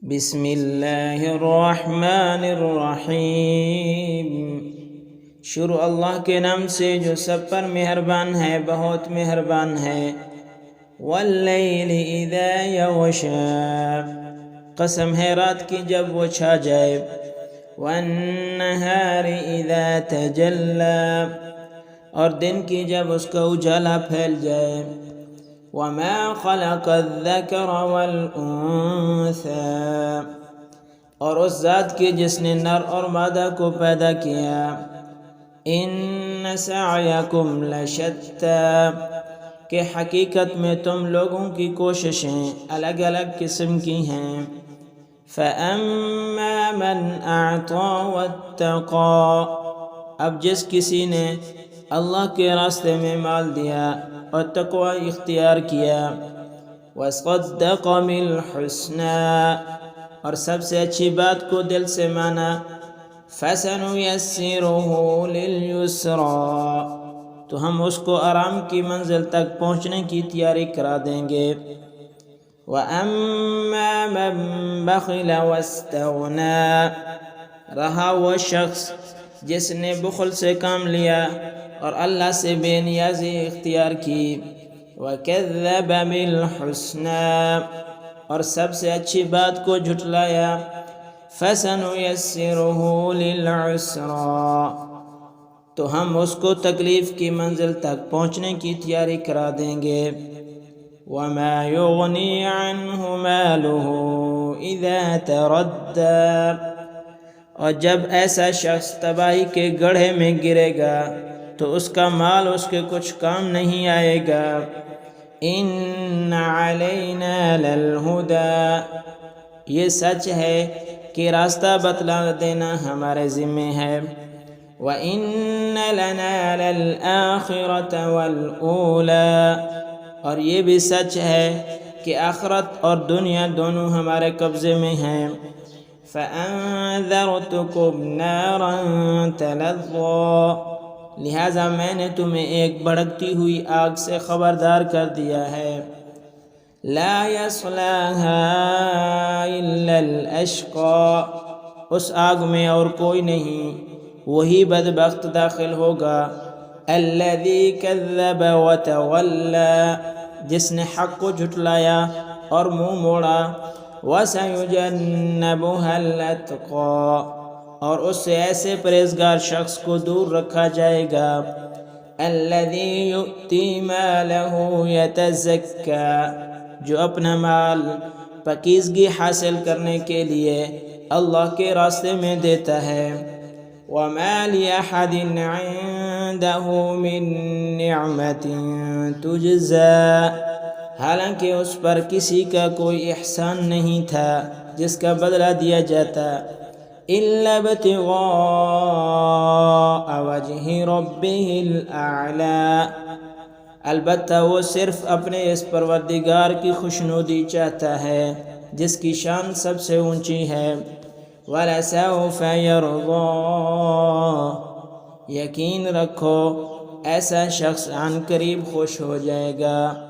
بسم اللہ الرحمن الرحیم۔ شروع اللہ کے نام سے جو سب پر مہربان ہے، بہت مہربان ہے۔ واللیل اذا یغشا، قسم ہے رات کی جب وہ چھا جائے۔ والنہار اذا تجلی، اور دن کی جب اس کا اجالا پھیل جائے۔ وما خلق الذکر والانثى، اور اس ذات کی جس نے نر اور مادہ کو پیدا کیا۔ ان سعیکم لشتی، کہ حقیقت میں تم لوگوں کی کوششیں الگ الگ قسم کی ہیں۔ فَأَمَّا مَنْ أَعْطَى وَاتَّقَى، اب جس کسی نے اللہ کے راستے میں مال دیا اور تقوی اختیار کیا۔ وَصَدَّقَ بِالْحُسْنَى، اور سب سے اچھی بات کو دل سے مانا۔ فَسَنُيَسِّرُهُ لِلْيُسْرَى، تو ہم اس کو آرام کی منزل تک پہنچنے کی تیاری کرا دیں گے۔ وَأَمَّا مَن بَخِلَ وَاسْتَغْنَى، رہا وہ شخص جس نے بخل سے کام لیا اور اللہ سے بے نیازی اختیار کی۔ وَكَذَّبَ بِالْحُسْنَى، اور سب سے اچھی بات کو جھٹلایا۔ فَسَنُيَسِّرُهُ لِلْعُسْرَى، تو ہم اس کو تکلیف کی منزل تک پہنچنے کی تیاری کرا دیں گے۔ وَمَا يُغْنِي عَنْهُ مَالُهُ إِذَا تَرَدَّى، اور جب ایسا شخص تباہی کے گڑھے میں گرے گا تو اس کا مال اس کے کچھ کام نہیں آئے گا۔ إِنَّ عَلَيْنَا لَلْهُدَى، یہ سچ ہے کہ راستہ بتلا دینا ہمارے ذمہ ہے۔ وَإِنَّ لَنَا لَلْآخِرَةَ وَالْأُولَى، اور یہ بھی سچ ہے کہ آخرت اور دنیا دونوں ہمارے قبضے میں ہیں۔ فَأَنذَرْتُكُمْ نَارًا تَلَظَّىٰ، لہٰذا میں نے تمہیں ایک بھڑکتی ہوئی آگ سے خبردار کر دیا ہے۔ لَا يَصْلَاهَا إِلَّا الْأَشْقَى، اس آگ میں اور کوئی نہیں، وہی بدبخت داخل ہوگا۔ الَّذِي كَذَّبَ وَتَوَلَّى، جس نے حق کو جھٹلایا اور منہ موڑا۔ وَسَيُجَنَّبُهَا الْأَتْقَى، اور اس سے ایسے پرہیزگار شخص کو دور رکھا جائے گا۔ الَّذِي يُؤْتِي مَالَهُ يَتَزَكَّى، جو اپنا مال پاکیزگی حاصل کرنے کے لیے اللہ کے راستے میں دیتا ہے۔ وَمَا لِأَحَدٍ عِندَهُ مِن نِعْمَةٍ تُجْزَىٰ، حالانکہ اس پر کسی کا کوئی احسان نہیں تھا جس کا بدلہ دیا جاتا۔ إِلَّا ابْتِغَاءَ وَجْهِ رَبِّهِ الْأَعْلَىٰ، البتہ وہ صرف اپنے اس پروردگار کی خوشنودی چاہتا ہے جس کی شان سب سے اونچی ہے۔ وَلَسَوْفَ يَرْضَىٰ، یقین رکھو ایسا شخص عن قریب خوش ہو جائے گا۔